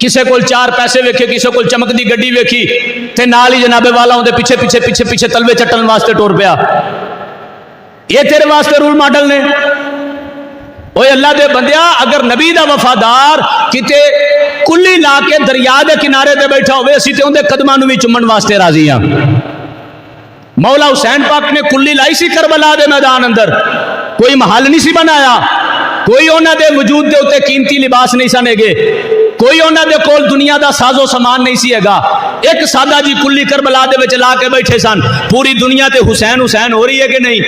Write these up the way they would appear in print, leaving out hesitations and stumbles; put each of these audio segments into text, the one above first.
کسے کول 4 پیسے ویکھے, کسے کول چمکدی گڈی ویکھی تے نال ہی جناب والا اون دے پیچھے پیچھے پیچھے پیچھے تلوے چٹن واسطے ٹور پیا. یہ تیرے واسطے رول ماڈل نے؟ اوے اللہ دے بندیا, اگر نبی دا وفادار کتے کلی لا کے دریا دے کنارے تے بیٹھا ہوئے, اسی تے اون دے قدماں نوں وی چومن واسطے راضی ہاں. مولا حسین پاک نے کلی لائی سی کربلا دے میدان اندر, کوئی محل نہیں سی بنایا, کوئی انہاں دے وجود دے اوتے قیمتی لباس نہیں سن گے, کوئی انہاں دے کول دنیا دا ساز و سامان نہیں سی گا. ایک سادہ جی کلی کربلا دے وچ لا کے بیٹھے سن, پوری دنیا تے حسین حسین ہو رہی ہے کہ نہیں؟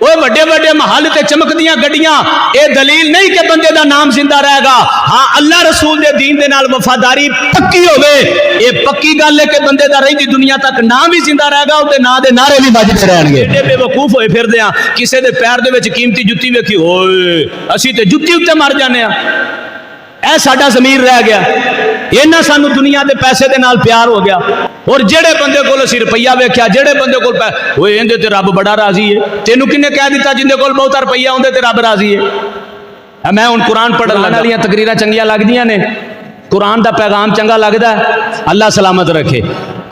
وہ بڑے بڑے محل تے چمکدیاں گڈیاں, اے دلیل نہیں کہ بندے دا نام زندہ رہے گا. ہاں اللہ رسول دے دین دے نال وفاداری پکی ہوے, اے پکی گل ہے کہ بندے دا رہی دنیا تک نام بھی زندہ رہے گا, تے نام دے نعرے بھی بجدے رہن گے. ایڈے بے وقوف ہوئے پھردے ہاں, کسے دے پیر دے وچ قیمتی جُتی ویکھی, اوئے اسی تے جُتی اُتے مر جانے ہاں. اے ساڈا ضمیر رہ گیا, اینا سانو دنیا دے پیسے دے نال پیار ہو گیا. اور جڑے بندے کول اسی روپیہ ویکھیا, جڑے بندے کول اوئے اندے تے رب بڑا راضی ہے. تینوں کنے کہہ دیتا جندے کول بہت روپیہ ہوندے تے رب راضی ہے؟ میں ہن قرآن پڑھن والیاں تقریراں چنگیاں لگدیاں نے, قرآن دا پیغام چنگا لگدا ہے, اللہ سلامت رکھے.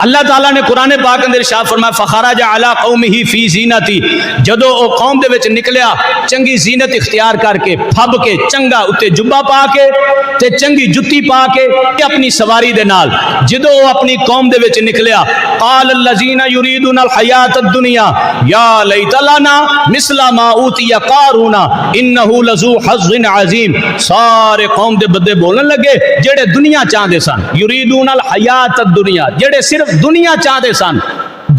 اللہ تعالیٰ نے قرآن پاک اندر ارشاد فرمایا فخرج علی قومہ فی زینتی, جدو او قوم دے وچ نکلیا چنگی زینت اختیار کر کے, پھب کے چنگا اتے جبا پا کے تے چنگی جتی پا کے اپنی سواری دے نال, جدو او اپنی قوم دے وچ نکلیا قال الذین یریدون الحیات الدنیا یا لیت لنا مثل ما اوتی قارون انہ لذو حظ عظیم. سارے قوم دے بدے بولن لگے جڑے دنیا چاہندے سن, یریدون الحیات الدنیا, جڑے صرف دنیا چاہتے سن,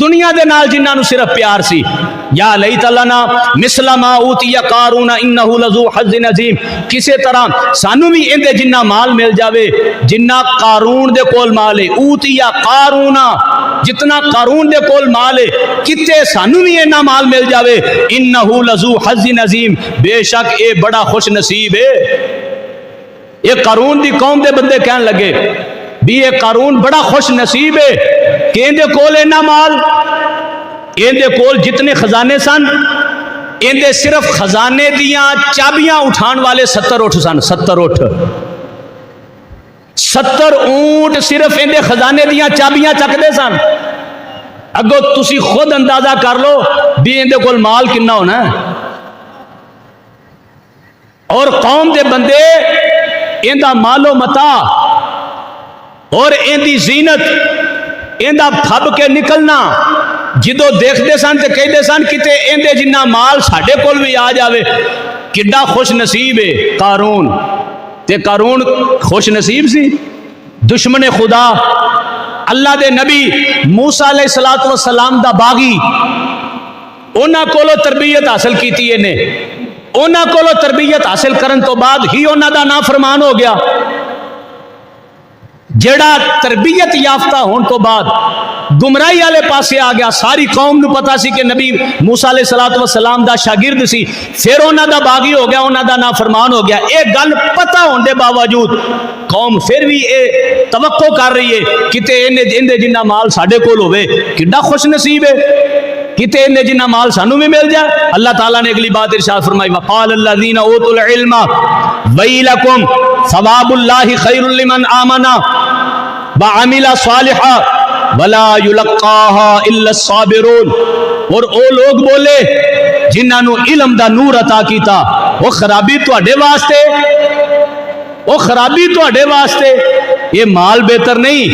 دنیا دے نال جنہاں نو صرف پیار سی. یا لیت لنا مثل ما اوتی قارون انہ لذو حظ عظیم, کسے طرح سانو بھی اندے جنہ مال مل جاوے جنہ قارون دے کول مال ہے. اوتی قارون, جتنا قارون دے کول مال ہے کتے سانو بھی اینا مال مل جاوے. انہ لذو حظ عظیم, بے شک اے بڑا خوش نصیب ہے. یہ قارون دی قوم دے بندے کہن لگے بھی یہ قارون بڑا خوش نصیب ہے کہ اندے کول اینا مال, اندے کول جتنے خزانے سن, اندے صرف خزانے دیاں چابیاں اٹھان والے 70 اٹھ سن. 70 اونٹ صرف اندے خزانے دیاں چابیاں چکدے سن. اگو تسی خود اندازہ کر لو بھی اندے کول مال کنا ہونا ہے. اور قوم دے بندے اندہ مال و متاع اور اندی زینت, اندہ پھب کے نکلنا جدو دیکھتے سن تے کہتے سن کتے اندے جنہ مال ساڑھے کول بھی آ جاوے. کڈا خوش نصیب ہے قارون. تے قارون خوش نصیب سی, دشمن خدا, اللہ دے نبی موسیٰ علیہ السلام دا باغی, انہاں کولو تربیت حاصل کیتی ہے نے, انہاں کولو تربیت حاصل کرن تو بعد ہی انہاں دا نافرمان ہو گیا. جڑا تربیت یافتہ ہون تو بعد گمراہی والے پاسے آ گیا. ساری قوم نو پتا سی کہ نبی موسیٰ علیہ السلام دا شاگرد سی, پھر انہاں دا باغی ہو گیا, انہاں دا نافرمان ہو گیا. ایک گل پتہ ہون دے باوجود قوم پھر بھی اے توقع کر رہی ہے کتے اندے جنہ مال ساڈے کول ہوئے, کڈا خوش نصیب ہے کتے اندے جنہ مال سانو بھی مل جائے. اللہ تعالیٰ نے اگلی بات ارشاد فرمائی وقال الذین اوتوا العلم ویلکم ثواب اللہ خیر لمن آمن وعمل صالحا ولا یلقاها الا الصابرون. اور او لوگ بولے جنہاں نو علم دا نور عطا کیتا, وہ خرابی تواڈے واسطے, وہ خرابی تواڈے واسطے, یہ مال بہتر نہیں,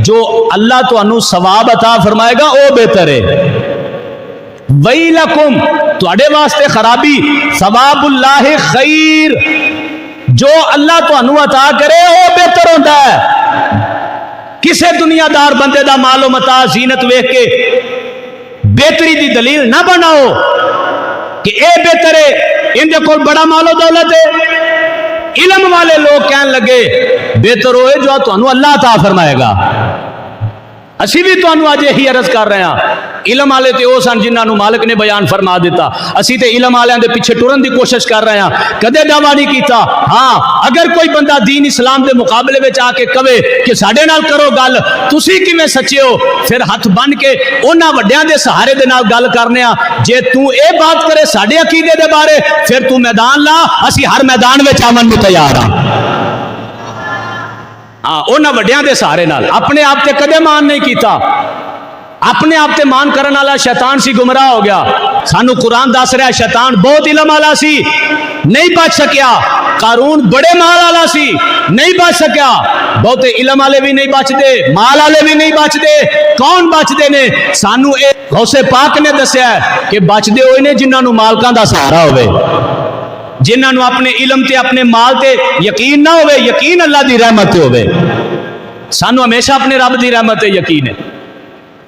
جو اللہ تانوں ثواب عطا فرمائے گا او بہتر ہے. ویلکم, تواڈے واسطے خرابی, ثواب اللہ خیر, جو اللہ تانوں عطا کرے او بہتر ہوتا ہے. کسے دنیا دار بندے دا مال و متاع زینت ویکھ کے بہتری دی دلیل نہ بناؤ کہ اے بہتر ہے, ان دے کول بڑا مال و دولت ہے. علم والے لوگ کہن لگے بہتر ہوئے جو تانوں اللہ عطا فرمائے گا. اسی بھی تانوں آج یہی عرض کر رہے ہیں, علم والے تے او سن جنہاں نو مالک نے بیان فرما دیتا, اسی تے علم والے دے پیچھے ٹرن دی کوشش کر رہے ہیں, کدے دعویٰ نہیں کیتا. ہاں اگر کوئی بندہ دین اسلام دے مقابلے وچ آ کے کہے کہ ساڈے نال کرو گل, تسی کیویں سچے ہو, پھر ہاتھ بن کے انہاں وڈیاں دے سہارے دے نال گل کرنے آ. جے تو اے بات کرے ساڈے عقیدے دے بارے, پھر تو میدان لا, اسی ہر میدان وچ آمن نوں تیار ہاں. ہاں انہاں وڈیاں دے سہارے نال اپنے آپ تے کدے مان نہیں کیتا اپنے آپ تے مان کرن والا شیطان سی گمراہ ہو گیا سانو قرآن دس رہا ہے شیطان بہت علم والا سی نہیں بچ سکیا قارون بڑے مال والا سی نہیں بچ سکیا بہتے علم والے بھی نہیں بچتے مال والے بھی نہیں بچتے کون بچتے نے سانو اے غوث پاک نے دسیا ہے کہ بچتے ہوئے نے جنہاں نو مالکاں دا سہارا ہوئے جنہاں نو اپنے علم تے اپنے مال تے یقین نہ ہوئے یقین اللہ دی رحمت تے ہوئے سانو ہمیشہ اپنے رب دی رحمت تے یقین ہے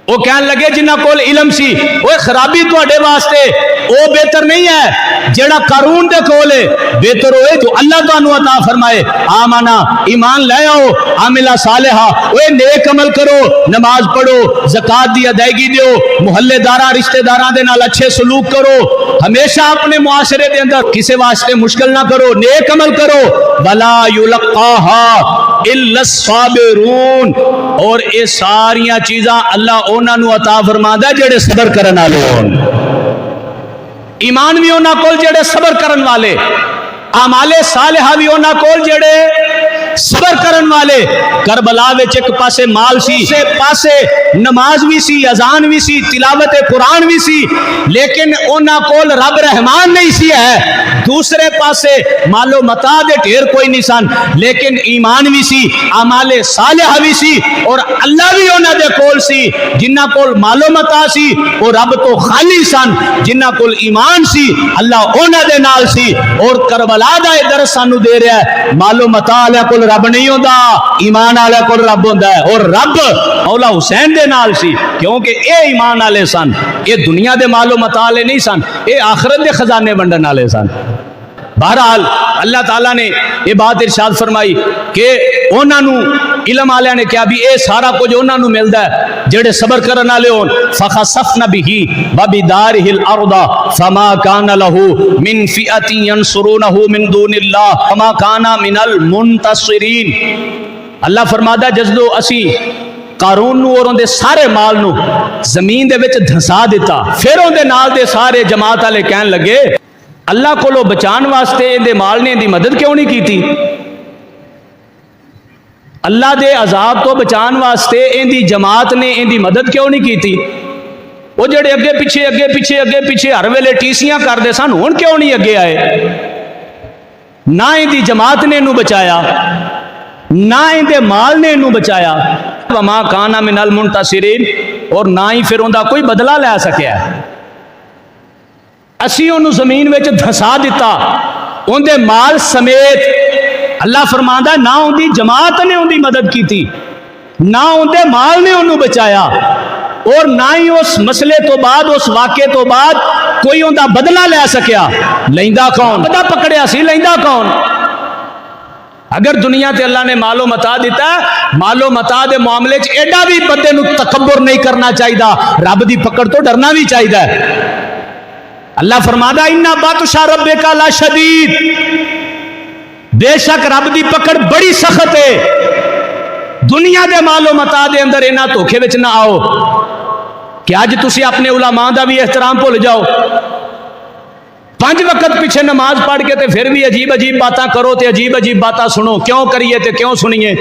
وہ کہنے لگے جنہ کول علم سی وہ خرابی تواڈے واسطے وہ بہتر نہیں ہے جیڑا قارون دے کول ہے بہتر ہوئے جو اللہ تانوں عطا فرمائے آمنا ایمان لے آؤ عاملہ صالحہ وہ نیک عمل کرو نماز پڑھو زکات دی ادائیگی دیو محلے داراں رشتہ داراں دے نال اچھے سلوک کرو ہمیشہ اپنے معاشرے دے اندر کسے واسطے مشکل نہ کرو نیک عمل کرو ولا یلقاها الا الصابرون اور یہ ساریاں چیزاں اللہ انہاں نو عطا فرماندا جڑے صبر کرن والے ہون ایمان بھی انہاں کول جڑے صبر کرن والے اعمال صالحہ بھی انہاں کول جڑے صبر کرن والے کربلا وچ ایک پاسے مال سی دوسرے پاسے نماز بھی سی اذان بھی سی تلاوت قرآن بھی سی لیکن انہاں کول رب رحمان نہیں سی ہے دوسرے پاسے مال و متاع دے ڈھیر کوئی نہیں سن لیکن ایمان بھی سی اعمال صالحہ بھی سی اور اللہ بھی انہاں دے کول سی جنہاں کول مال و متاع سی وہ رب تو خالی سن جنہاں کول ایمان سی اللہ انہاں دے نال سی اور کربلا دا درس سانو دے رہا ہے مال و متاع والے کول رب نہیں ہوندا ایمان والے کول رب ہوندا ہے اور رب مولا حسین دے نال سی کیونکہ اے ایمان والے سن اے دنیا دے مال و متاع والے نہیں سن اے آخرت دے خزانے ونڈن والے سن بہرحال اللہ تعالیٰ نے یہ بات ارشاد فرمائی کہ انہاں نو علم والے نے کیا بھی اے سارا کچھ انہاں نو ملدا ہے جڑے صبر کرن والے ہون فخسفنا به وبداره الارض فما كان له من فئه ينصرونه من دون الله فما كان من المنتصرين اللہ فرمادا جدو اسی قارون نو اور اون دے سارے مال نو زمین دے وچ دھسا دیتا پھر اون دے نال دے سارے جماعت والے کہن لگے اللہ کو لو بچان واسطے ان دے مال نے ان دی مدد کیوں نہیں کی تھی اللہ دے عذاب تو بچان واسطے ان دی جماعت نے ان دی مدد کیوں نہیں کی تھی وہ جڑے اگے پیچھے ہر ویلے ٹیسیاں کر دے سن ہن کیوں نہیں اگے آئے نہ ان دی جماعت نے انہوں بچایا نہ ان دے مال نے انہوں بچایا وما کان من المنتصرین اور نہ ہی پھر ان دا کوئی بدلہ لے سکیا ہے اسی انہوں زمین وچ دھسا دیتا ان دے مال سمیت اللہ فرماندا نہ ان دی جماعت نے ان دی مدد کی تھی نہ ان دے مال نے انہوں بچایا اور نہ ہی اس مسئلے تو بعد اس واقعے تو بعد کوئی ان دا بدلہ لے سکیا لیندا کون بدہ پکڑیا سی لیندا کون اگر دنیا تے اللہ نے مال و متاع دیتا ہے مال و متاع دے معاملے چ ایڈا بھی بندے نو تکبر نہیں کرنا چاہیے رب دی پکڑ تو ڈرنا بھی چاہیے اللہ فرمادا اِنَّ بَطْشَ رَبِّكَ لَشَدِيدٌ بے شک رب دی پکڑ بڑی سخت ہے دنیا دے مال و متاع دے اندر انہاں دھوکے وچ نہ آؤ کہ اج تسی اپنے علماء دا بھی احترام بھول جاؤ 5 وقت پیچھے نماز پڑھ کے تے پھر بھی عجیب باتاں کرو تے عجیب باتاں سنو کیوں کریے تے کیوں سنیے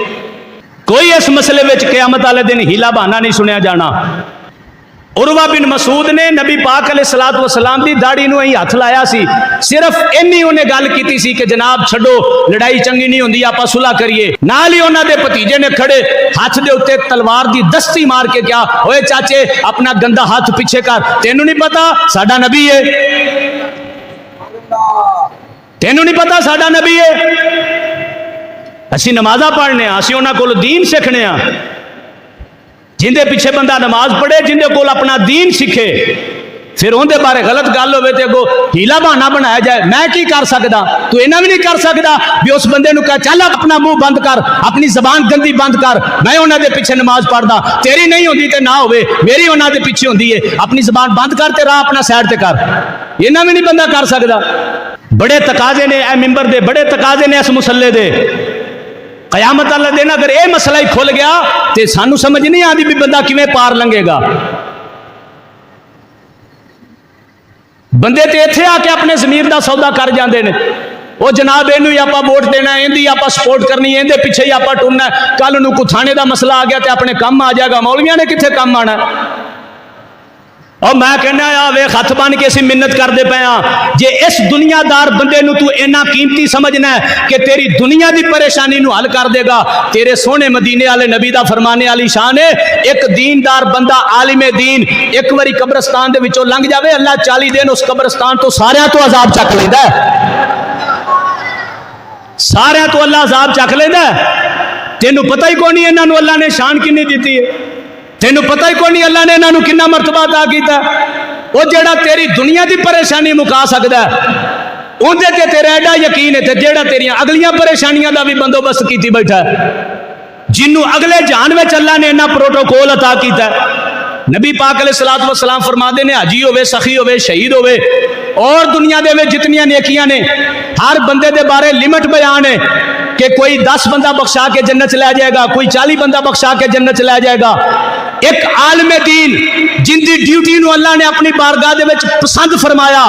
کوئی اس مسئلے وچ قیامت والے دن ہیلا بہانا نہیں سنیا جانا عروہ بن مسعود نے نبی پاک علیہ الصلوۃ والسلام دی داڑھی نو ہی ہاتھ لایا سی صرف اینی انہیں گل کیتی سی کہ جناب چھڈو لڑائی چنگی نہیں ہوندی آپا صلح کریے نال ہی انہاں دے بھتیجے نے کھڑے ہاتھ دے اوتے تلوار دی دستی مار کے کیا اوئے چاچے اپنا گندا ہاتھ پیچھے کر تینوں نہیں پتا ساڈا نبی ہے تینوں نہیں پتا ساڈا نبی ہے اسی نمازاں پڑھنے ہاں اسی انہاں کول دین سیکھنے ہاں جندے پیچھے بندہ نماز پڑھے جندے کول اپنا دین سکھے پھر ان دے بارے غلط گل ہوئے تے کو ہیلا بہانا بنایا جائے میں کی کر سکدا تو انہاں بھی نہیں کر سکدا بھی اس بندے نو کہا چل اپنا منہ بند کر اپنی زبان گندی بند کر میں انہاں دے پیچھے نماز پڑھدا تیری نہیں ہوندی تے نہ ہوئے میری انہاں دے پیچھے ہوندی ہے اپنی زبان بند کر تے راہ اپنا سائڈ تے کر انہاں بھی نہیں بندہ کر سکدا بڑے تقاضے نے اے ممبر دے بڑے تقاضے نے اس مصلے دے قیامت اللہ دینا اگر اے مسئلہ ہی کھل گیا تے سانو سمجھ نہیں آدھی بھی بندہ کیویں پار لنگے گا بندے تے ایتھے آ کے اپنے ضمیر دا سودا کر جاندے نے وہ جناب یہ آپ ووٹ دینا ہے، اندی آپ سپورٹ کرنی ہے، اندے پیچھے ہی آپ ٹرنا ہے، کل نو کوئی تھانے دا مسئلہ آ گیا تو اپنے کام آ جائے گا، مولویاں نے کتنے کام آنا ہے؟ اور میں کہنا ہے ویخ ہاتھ بن کے اسی منت کرتے پے ہاں، جے اس دنیا دار بندے نو تو اینا قیمتی سمجھنا ہے کہ تیری دنیا دی پریشانی نو حل کر دے گا، تیرے سونے مدینے والے نبی دا فرمانے والی شان ہے، ایک دیندار بندہ عالم دین ایک واری قبرستان دے وچوں لنگ جاوے، اللہ 40 دن اس قبرستان تو سارے تو عذاب چک لیندا ہے، سارے تو اللہ عذاب چک لیندا ہے۔ تینوں پتہ ہی کون نہیں انہاں نو اللہ نے شان کتنی دیتی ہے، تینوں پتہ ہی کون نہیں اللہ نے انہاں نو کتنا مرتبہ عطا کیتا ہے۔ وہ جیڑا تیری دنیا دی پریشانی مکا سکدا ہے اندے تے تیرا ایڈا یقین ہے، تے جیڑا تیریاں اگلیاں پریشانیاں دا بھی بندوبست کیتی بیٹھا ہے، جنوں اگلے جہان وچ اللہ نے انہاں پروٹوکول عطا کیتا ہے۔ نبی پاک علیہ الصلوۃ والسلام فرماندے نے حاجی ہوے، سخی ہوے، شہید ہوے اور دنیا دے وچ جتنیاں نیکیاں نے ہر بندے دے بارے لمٹ بیان ہے کہ کوئی 10 بندہ بخشا کے جنت چلا جائے گا، کوئی 40 بندہ بخشا کے جنت چلا جائے گا۔ ایک عالم دین جن دی ڈیوٹی نو اللہ نے اپنی بارگاہ دے وچ پسند فرمایا،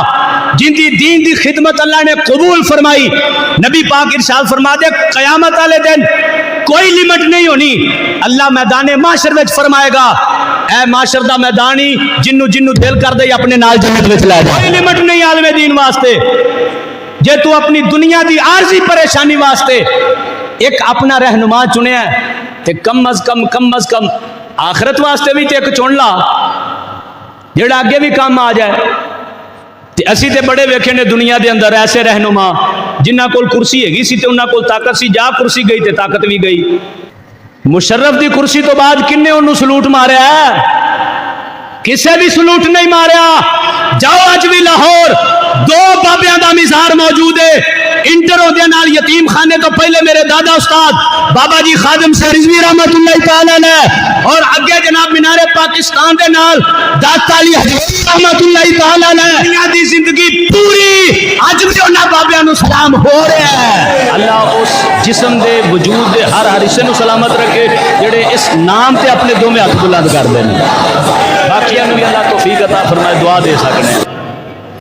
جن دی دین دی خدمت اللہ نے قبول فرمائی، نبی پاک ارشاد فرما دے قیامت والے دن کوئی لمٹ نہیں ہونی، اللہ میدان معاشر وچ فرمائے گا اے معاشر دا میدانی جنو دل کر دے اپنے نال جنت وچ لے جا، کوئی لمٹ نہیں عالم دین واسطے۔ جے تو اپنی دنیا دی عارضی پریشانی واسطے ایک اپنا رہنما چنیا ہے تے کم از کم آخرت واسطے بھی تے ایک چن لا جڑا اگے بھی کام آ جائے۔ تے اسی تے بڑے ویکھے نے دنیا دے اندر ایسے رہنما جنہ کول کرسی ہے گی سی تے انہاں کول طاقت سی، جا کرسی گئی تے طاقت بھی گئی۔ مشرف دی کرسی تو بعد کنے انہوں سلوٹ ماریا ہے؟ کسے بھی سلوٹ نہیں ماریا۔ جاؤ اج بھی لاہور 2 بابیاں دا مزار موجود ہے، انٹر ہوندے نال یتیم خانے تو پہلے میرے دادا استاد بابا جی خادم سے رضوی رحمت اللہ تعالی علیہ، اور اگے جناب مینار پاکستان دے نال داتا علی حضرت رحمت اللہ تعالی علیہ۔ دنیا دی زندگی پوری اج بھی انہاں بابیاں نو سلام ہو رہا ہے۔ اللہ اس جسم دے وجود دے ہر حصے نو سلامت رکھے جڑے اس نام تے اپنے دوویں ہاتھ بلند کر دین، باقیاں نو بھی اللہ توفیق عطا فرمائے، دعا دے سکنے۔